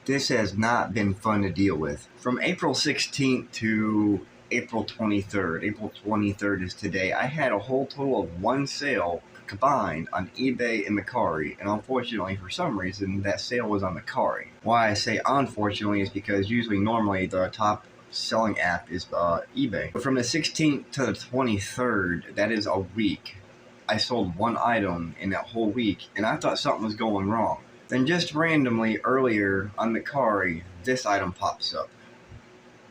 This has not been fun to deal with. From April 16th to April 23rd, April 23rd is today, I had a whole total of one sale combined on eBay and Mercari, and unfortunately for some reason that sale was on Mercari. Why I say unfortunately is because normally the top selling app is eBay. But from the 16th to the 23rd, that is a week, I sold one item in that whole week, and I thought something was going wrong. Then just randomly earlier on Mercari, this item pops up.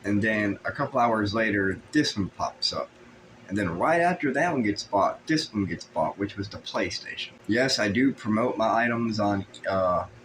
And then a couple hours later, this one pops up. And then right after that one gets bought, this one gets bought, which was the PlayStation. Yes, I do promote my items on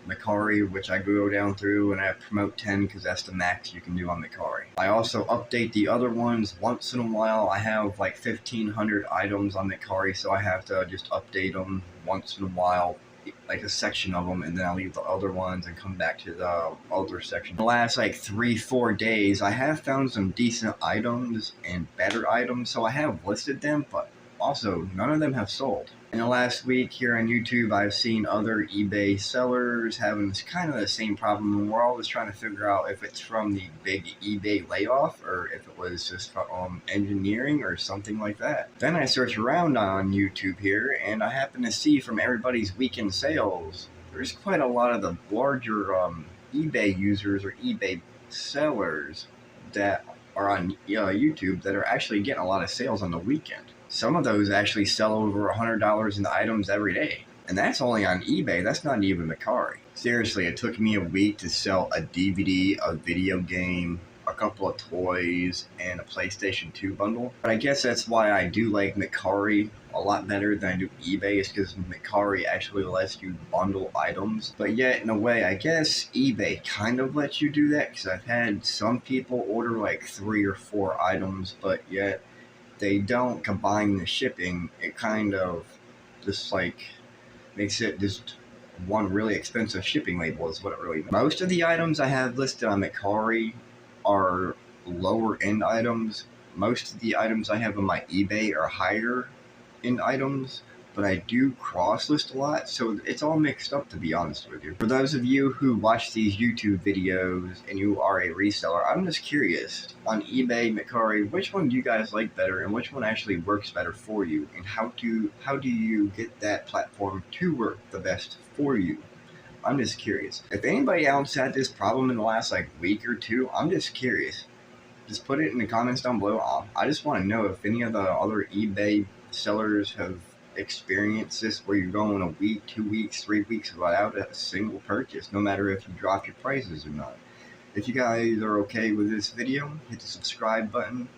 Mercari, which I go down through, and I promote 10 because that's the max you can do on Mercari. I also update the other ones once in a while. I have like 1,500 items on Mercari, so I have to just update them once in a while, like a section of them, and then I'll leave the other ones and come back to the other section. The last like 3-4 days, I have found some decent items and better items, so I have listed them, but also none of them have sold. In the last week here on YouTube, I've seen other eBay sellers having kind of the same problem, and we're always trying to figure out if it's from the big eBay layoff or if it was just from engineering or something like that. Then I search around on YouTube here, and I happen to see from everybody's weekend sales, there's quite a lot of the larger eBay users or eBay sellers that are on YouTube that are actually getting a lot of sales on the weekend. Some of those actually sell over $100 in the items every day. And that's only on eBay, that's not even Mercari. Seriously, it took me a week to sell a DVD, a video game, a couple of toys, and a PlayStation 2 bundle. But I guess that's why I do like Mercari a lot better than I do eBay, is because Mercari actually lets you bundle items. But yet, in a way, I guess eBay kind of lets you do that, because I've had some people order like 3 or 4 items, but yet they don't combine the shipping. It kind of just like makes it just one really expensive shipping label is what it really means. Most of the items I have listed on Mercari are lower end items. Most of the items I have on my eBay are higher end items, but I do cross list a lot, so it's all mixed up, to be honest with you. For those of you who watch these YouTube videos and you are a reseller, I'm just curious, on eBay, Mercari, which one do you guys like better, and which one actually works better for you, and how do you get that platform to work the best for you? I'm just curious. If anybody else had this problem in the last like week or two, I'm just curious. Just put it in the comments down below. I just want to know if any of the other eBay sellers have experienced this, where you're going a week, 2 weeks, 3 weeks without a single purchase, no matter if you drop your prices or not. If you guys are okay with this video, hit the subscribe button,